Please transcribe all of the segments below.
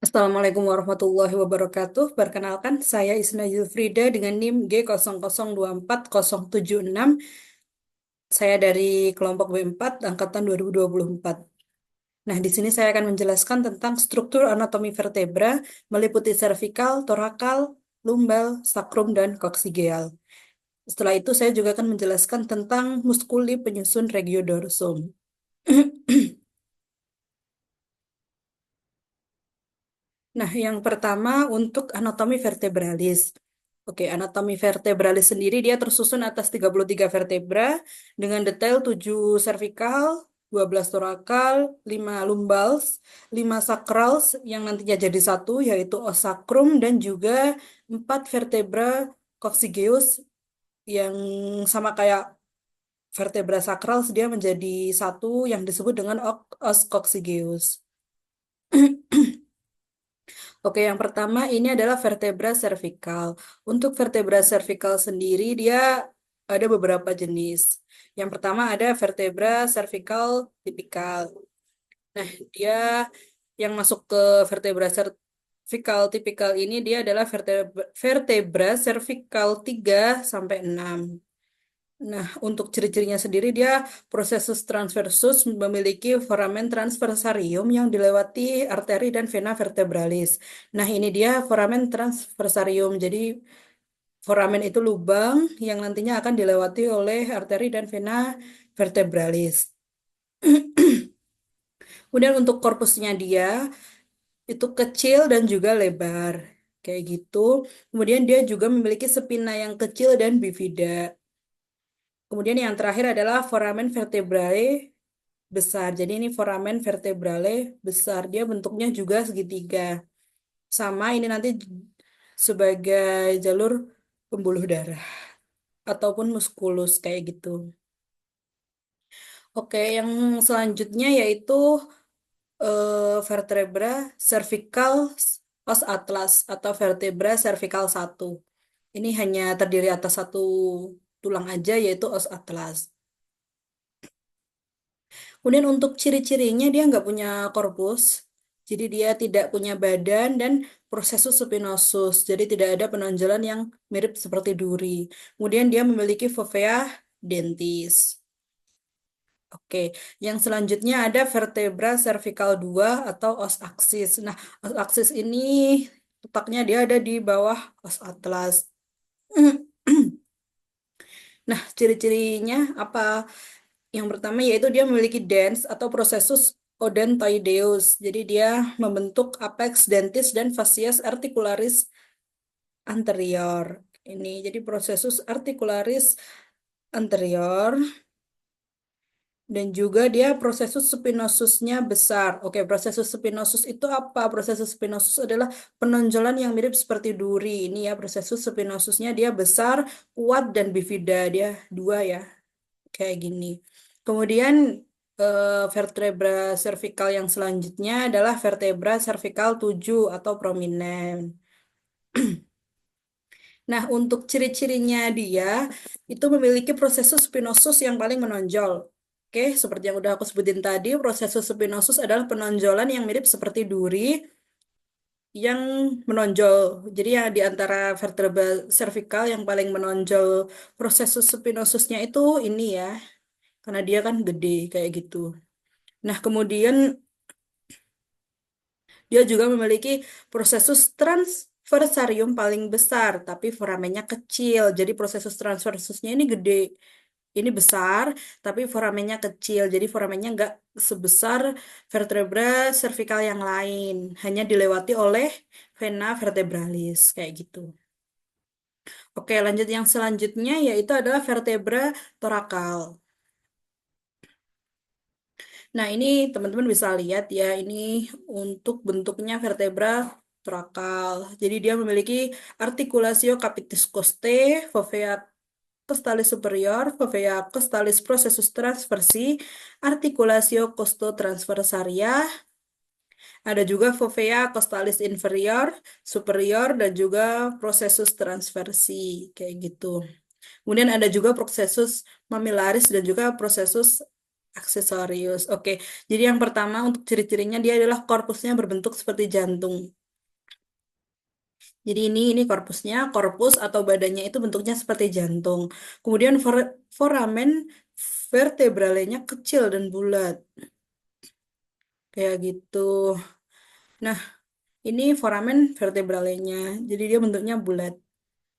Assalamualaikum warahmatullahi wabarakatuh. Perkenalkan, saya Isna Yulfrida dengan NIM G00240766. Saya dari kelompok B4 angkatan 2024. Nah, di sini saya akan menjelaskan tentang struktur anatomi vertebra meliputi servikal, torakal, lumbal, sakrum, dan koksigeal. Setelah itu saya juga akan menjelaskan tentang muskuli penyusun regiodorsum. Nah, yang pertama untuk anatomi vertebralis. Oke, anatomi vertebralis sendiri dia tersusun atas 33 vertebra dengan detail 7 cervical, 12 thoracal, 5 lumbals, 5 sacrals yang nantinya jadi satu yaitu os sacrum dan juga 4 vertebra coccygeus yang sama kayak vertebra sacrals dia menjadi satu yang disebut dengan os coccygeus. Oke, yang pertama ini adalah vertebra cervical. Untuk vertebra cervical sendiri dia ada beberapa jenis. Yang pertama ada vertebra cervical tipikal. Nah, dia yang masuk ke vertebra cervical tipikal ini dia adalah vertebra cervical 3 sampai 6. Nah, untuk ciri-cirinya sendiri dia prosesus transversus memiliki foramen transversarium yang dilewati arteri dan vena vertebralis. Nah, ini dia foramen transversarium. Jadi, foramen itu lubang yang nantinya akan dilewati oleh arteri dan vena vertebralis. Kemudian untuk korpusnya dia itu kecil dan juga lebar. Kayak gitu. Kemudian dia juga memiliki spina yang kecil dan bifida. Kemudian yang terakhir adalah foramen vertebrae besar. Jadi ini foramen vertebrale besar. Dia bentuknya juga segitiga. Sama ini nanti sebagai jalur pembuluh darah ataupun muskulus kayak gitu. Oke, yang selanjutnya yaitu vertebra cervical os atlas atau vertebra cervical satu. Ini hanya terdiri atas satu tulang aja yaitu os atlas. Kemudian untuk ciri-cirinya dia nggak punya korpus, jadi dia tidak punya badan dan prosesus spinosus, jadi tidak ada penonjolan yang mirip seperti duri. Kemudian dia memiliki fovea dentis. Oke, yang selanjutnya ada vertebra cervical 2 atau os aksis. Nah, os aksis ini letaknya dia ada di bawah os atlas. Nah, ciri-cirinya apa? Yang pertama yaitu dia memiliki dens atau prosesus odontoideus. Jadi dia membentuk apex dentis dan facies articularis anterior. Ini jadi prosesus articularis anterior dan juga dia prosesus spinosusnya besar. Oke, prosesus spinosus itu apa? Prosesus spinosus adalah penonjolan yang mirip seperti duri. Ini ya prosesus spinosusnya dia besar, kuat dan bifida. Dia dua ya, kayak gini. Kemudian vertebra cervical yang selanjutnya adalah vertebra cervical 7 atau prominent. Nah, untuk ciri-cirinya dia itu memiliki prosesus spinosus yang paling menonjol. Oke, seperti yang udah aku sebutin tadi, prosesus spinosus adalah penonjolan yang mirip seperti duri yang menonjol. Jadi ya di antara vertebra cervical yang paling menonjol prosesus spinosusnya itu ini ya, karena dia kan gede kayak gitu. Nah, kemudian dia juga memiliki prosesus transversarium paling besar, tapi foramennya kecil. Jadi prosesus transversusnya ini gede, ini besar, tapi foramennya kecil. Jadi foramennya nggak sebesar vertebra cervical yang lain. Hanya dilewati oleh vena vertebralis, kayak gitu. Oke, lanjut yang selanjutnya yaitu adalah vertebra torakal. Nah, ini teman-teman bisa lihat ya, ini untuk bentuknya vertebra torakal. Jadi dia memiliki articulatio capitis costae, fovea costalis superior, fovea costalis processus transversi, articulatio costotransversaria, ada juga fovea costalis inferior, superior, dan juga processus transversi, kayak gitu. Kemudian ada juga processus mamillaris dan juga processus Aksesorius. Oke. Jadi yang pertama untuk ciri-cirinya dia adalah korpusnya berbentuk seperti jantung. Jadi ini korpusnya, korpus atau badannya itu bentuknya seperti jantung. Kemudian foramen vertebralnya kecil dan bulat, kayak gitu. Nah, ini foramen vertebralnya. Jadi dia bentuknya bulat.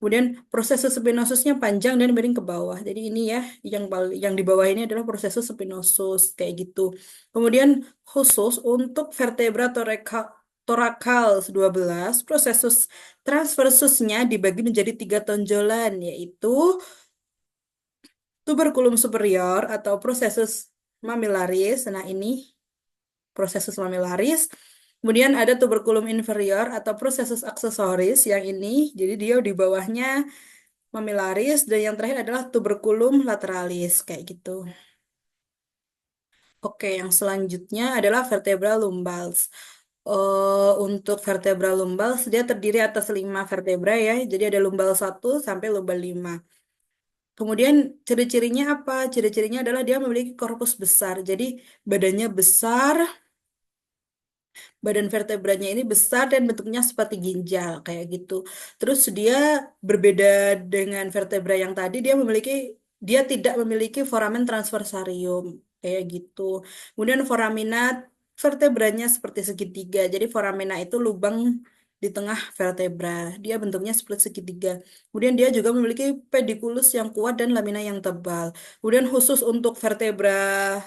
Kemudian prosesus spinosusnya panjang dan miring ke bawah. Jadi ini ya, yang di bawah ini adalah prosesus spinosus kayak gitu. Kemudian khusus untuk vertebra thoracal 12, prosesus transversusnya dibagi menjadi tiga tonjolan, yaitu tuberculum superior atau prosesus mamillaris. Nah, ini prosesus mamillaris. Kemudian ada tuberculum inferior atau prosesus aksesoris yang ini. Jadi dia di bawahnya mamillaris, dan yang terakhir adalah tuberculum lateralis kayak gitu. Oke, yang selanjutnya adalah vertebra lumbals. Untuk vertebra lumbals dia terdiri atas 5 vertebra ya. Jadi ada lumbal 1 sampai lumbal 5. Kemudian ciri-cirinya apa? Ciri-cirinya adalah dia memiliki korpus besar. Jadi badannya besar, badan vertebranya ini besar dan bentuknya seperti ginjal kayak gitu. Terus dia berbeda dengan vertebra yang tadi, dia tidak memiliki foramen transversarium kayak gitu. Kemudian foramina vertebranya seperti segitiga. Jadi foramina itu lubang di tengah vertebra. Dia bentuknya seperti segitiga. Kemudian dia juga memiliki pediculus yang kuat dan lamina yang tebal. Kemudian khusus untuk vertebra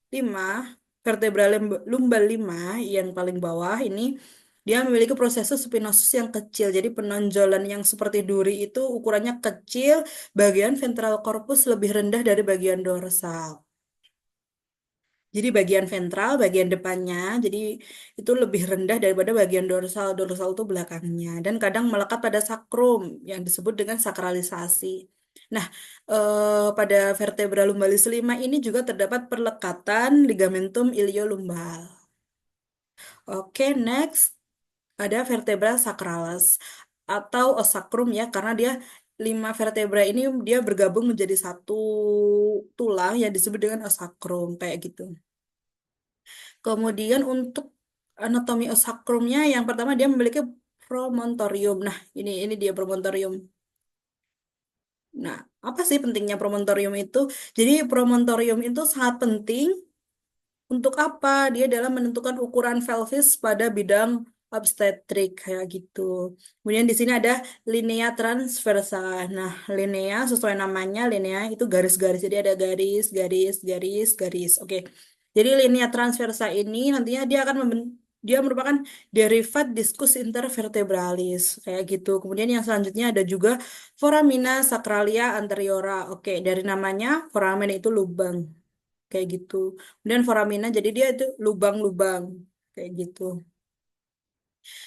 5, vertebra lumbal 5 yang paling bawah ini dia memiliki prosesus spinosus yang kecil. Jadi penonjolan yang seperti duri itu ukurannya kecil, bagian ventral corpus lebih rendah dari bagian dorsal. Jadi bagian ventral, bagian depannya, jadi itu lebih rendah daripada bagian dorsal. Dorsal itu belakangnya. Dan kadang melekat pada sakrum yang disebut dengan sakralisasi. Nah, pada vertebra lumbalis 5 ini juga terdapat perlekatan ligamentum iliolumbal. Oke, next ada vertebra sacralis atau osakrum ya, karena dia 5 vertebra ini dia bergabung menjadi satu tulang yang disebut dengan osakrum kayak gitu. Kemudian untuk anatomi osakrumnya yang pertama dia memiliki promontorium. Nah, ini dia promontorium. Nah, apa sih pentingnya promontorium itu? Jadi promontorium itu sangat penting untuk apa? Dia dalam menentukan ukuran pelvis pada bidang obstetrik kayak gitu. Kemudian di sini ada linea transversa. Nah, linea sesuai namanya, linea itu garis-garis. Jadi ada garis, garis, garis, garis. Oke. Jadi linea transversa ini nantinya dia merupakan derivat diskus intervertebralis kayak gitu. Kemudian yang selanjutnya ada juga foramina sacralia anteriora. Oke, dari namanya foramen itu lubang kayak gitu. Dan foramina jadi dia itu lubang-lubang kayak gitu.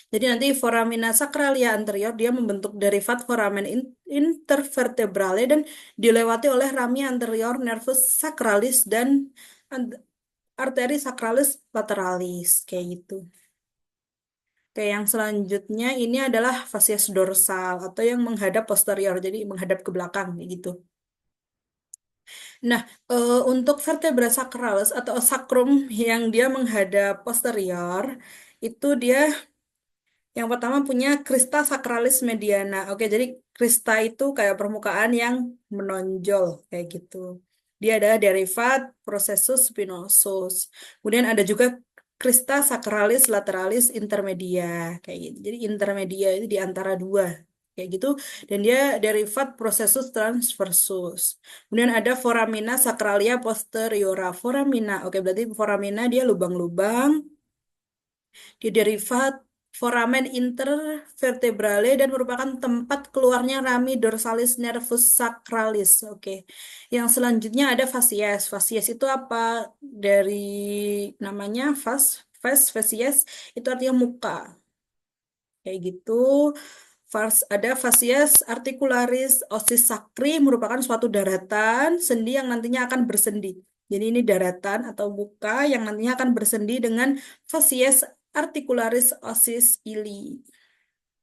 Jadi nanti foramina sacralia anterior dia membentuk derivat foramen intervertebrale dan dilewati oleh rami anterior nervus sacralis dan an- arteri sacralis lateralis kayak gitu. Oke, yang selanjutnya ini adalah fasies dorsal atau yang menghadap posterior, jadi menghadap ke belakang kayak gitu. Nah, untuk vertebra sacralis atau sacrum yang dia menghadap posterior, itu dia yang pertama punya crista sacralis mediana. Oke, jadi crista itu kayak permukaan yang menonjol kayak gitu. Dia adalah derivat processus spinosus. Kemudian ada juga crista sacralis lateralis intermedia kayak gitu. Jadi intermedia itu di antara dua kayak gitu, dan dia derivat processus transversus. Kemudian ada foramina sacralia posteriora. Foramina. Oke, berarti foramina dia lubang-lubang. Dia derivat foramen intervertebrale dan merupakan tempat keluarnya rami dorsalis nervus sacralis. Oke. Yang selanjutnya ada fasies. Fasies itu apa? Dari namanya fasies itu artinya muka. Kayak gitu. Ada fasies articularis ossis sacri merupakan suatu daratan sendi yang nantinya akan bersendi. Jadi ini daratan atau muka yang nantinya akan bersendi dengan fasies articularis ossis ili.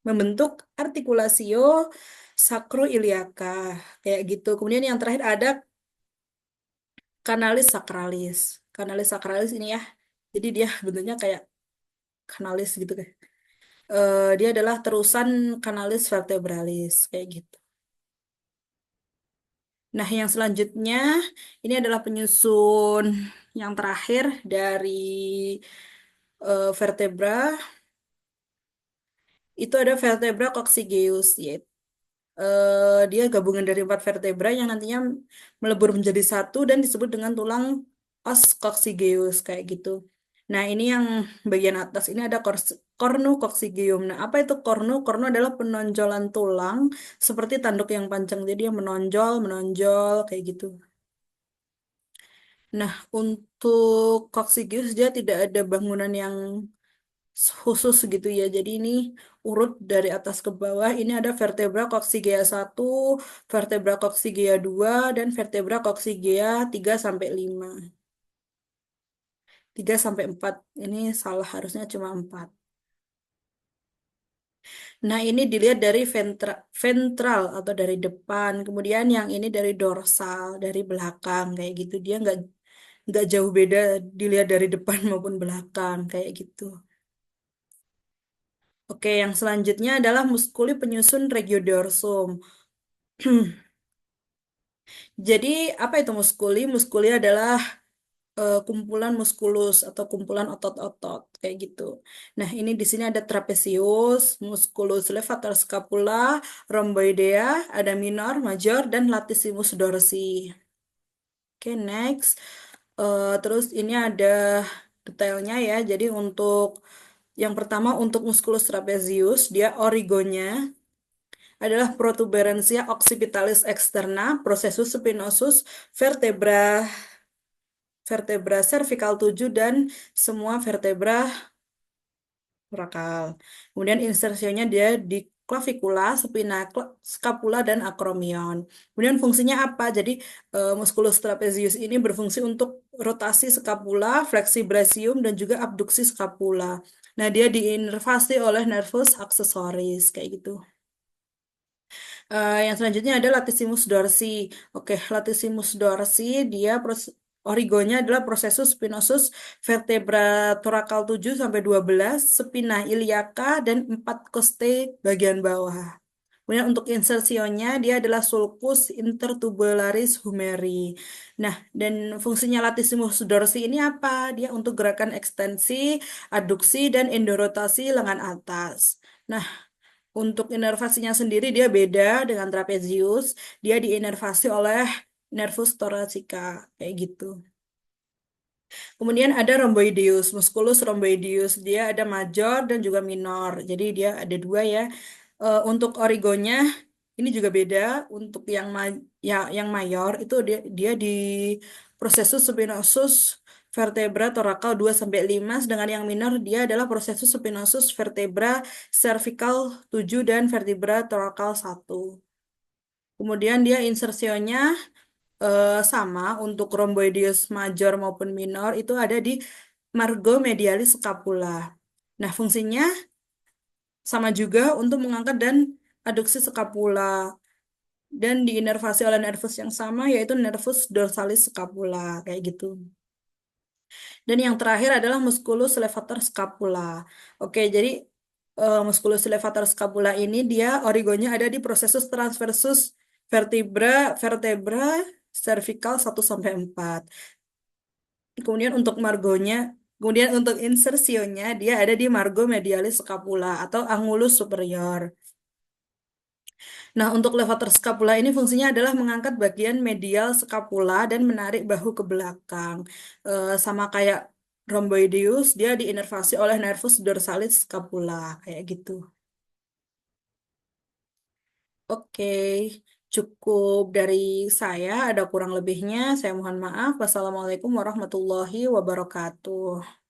Membentuk artikulasio sacroiliaca. Kayak gitu. Kemudian yang terakhir ada Kanalis sakralis. Kanalis sakralis ini ya. Jadi dia bentuknya kayak kanalis gitu kan. Dia adalah terusan kanalis vertebralis kayak gitu. Nah, yang selanjutnya ini adalah penyusun yang terakhir dari vertebra. Itu ada vertebra coccygeus, yaitu dia gabungan dari empat vertebra yang nantinya melebur menjadi satu dan disebut dengan tulang os coccygeus kayak gitu. Nah, ini yang bagian atas ini ada cornucoccygeum. Nah, apa itu cornu? Cornu adalah penonjolan tulang seperti tanduk yang panjang. Jadi yang menonjol, menonjol kayak gitu. Nah, untuk coccygeus dia tidak ada bangunan yang khusus gitu ya. Jadi ini urut dari atas ke bawah. Ini ada vertebra coccygia 1, vertebra coccygia 2, dan vertebra coccygia 3 sampai 5. 3 sampai 4. Ini salah harusnya cuma 4. Nah, ini dilihat dari ventral atau dari depan. Kemudian yang ini dari dorsal, dari belakang kayak gitu. Dia nggak jauh beda dilihat dari depan maupun belakang kayak gitu. Oke, yang selanjutnya adalah muskuli penyusun regiodorsum. Jadi, apa itu muskuli? Muskuli adalah kumpulan muskulus atau kumpulan otot-otot kayak gitu. Nah, ini di sini ada trapezius, musculus levator scapula, rhomboidea, ada minor, major, dan latissimus dorsi. Oke, next. Terus ini ada detailnya ya. Jadi untuk yang pertama untuk musculus trapezius, dia origonya adalah protuberansia occipitalis externa, processus spinosus, vertebra vertebra cervical 7 dan semua vertebra torakal. Kemudian insersionya dia di clavicula, spina, scapula, dan acromion. Kemudian fungsinya apa? Jadi musculus trapezius ini berfungsi untuk rotasi scapula, fleksi brasium, dan juga abduksi scapula. Nah, dia diinervasi oleh nervus accessoris kayak gitu. Yang selanjutnya ada latissimus dorsi. Oke, latissimus dorsi dia origonya adalah processus spinosus vertebra thoracal 7 sampai 12, spina iliaca dan 4 costae bagian bawah. Kemudian untuk insersionya dia adalah sulcus intertubularis humeri. Nah, dan fungsinya latissimus dorsi ini apa? Dia untuk gerakan ekstensi, adduksi dan endorotasi lengan atas. Nah, untuk inervasinya sendiri dia beda dengan trapezius. Dia diinervasi oleh nervus thoracica kayak gitu. Kemudian ada rhomboideus, musculus rhomboideus. Dia ada major dan juga minor. Jadi dia ada dua ya. Untuk origonya ini juga beda. Untuk yang mayor itu dia di processus spinosus vertebra thoracal 2 sampai 5, sedangkan yang minor dia adalah processus spinosus vertebra cervical 7 dan vertebra thoracal 1. Kemudian dia insersionya sama untuk rhomboideus major maupun minor itu ada di margo medialis scapula. Nah, fungsinya sama juga untuk mengangkat dan aduksi scapula dan diinervasi oleh nervus yang sama yaitu nervus dorsalis scapula kayak gitu. Dan yang terakhir adalah musculus levator scapula. Oke, jadi musculus levator scapula ini dia origonya ada di processus transversus vertebra vertebra cervical 1 sampai 4. Kemudian untuk insersionya dia ada di margo medialis scapula atau angulus superior. Nah, untuk levator scapula ini fungsinya adalah mengangkat bagian medial scapula dan menarik bahu ke belakang. Sama kayak rhomboideus, dia diinervasi oleh nervus dorsalis scapula kayak gitu. Oke, cukup dari saya. Ada kurang lebihnya. Saya mohon maaf. Wassalamualaikum warahmatullahi wabarakatuh.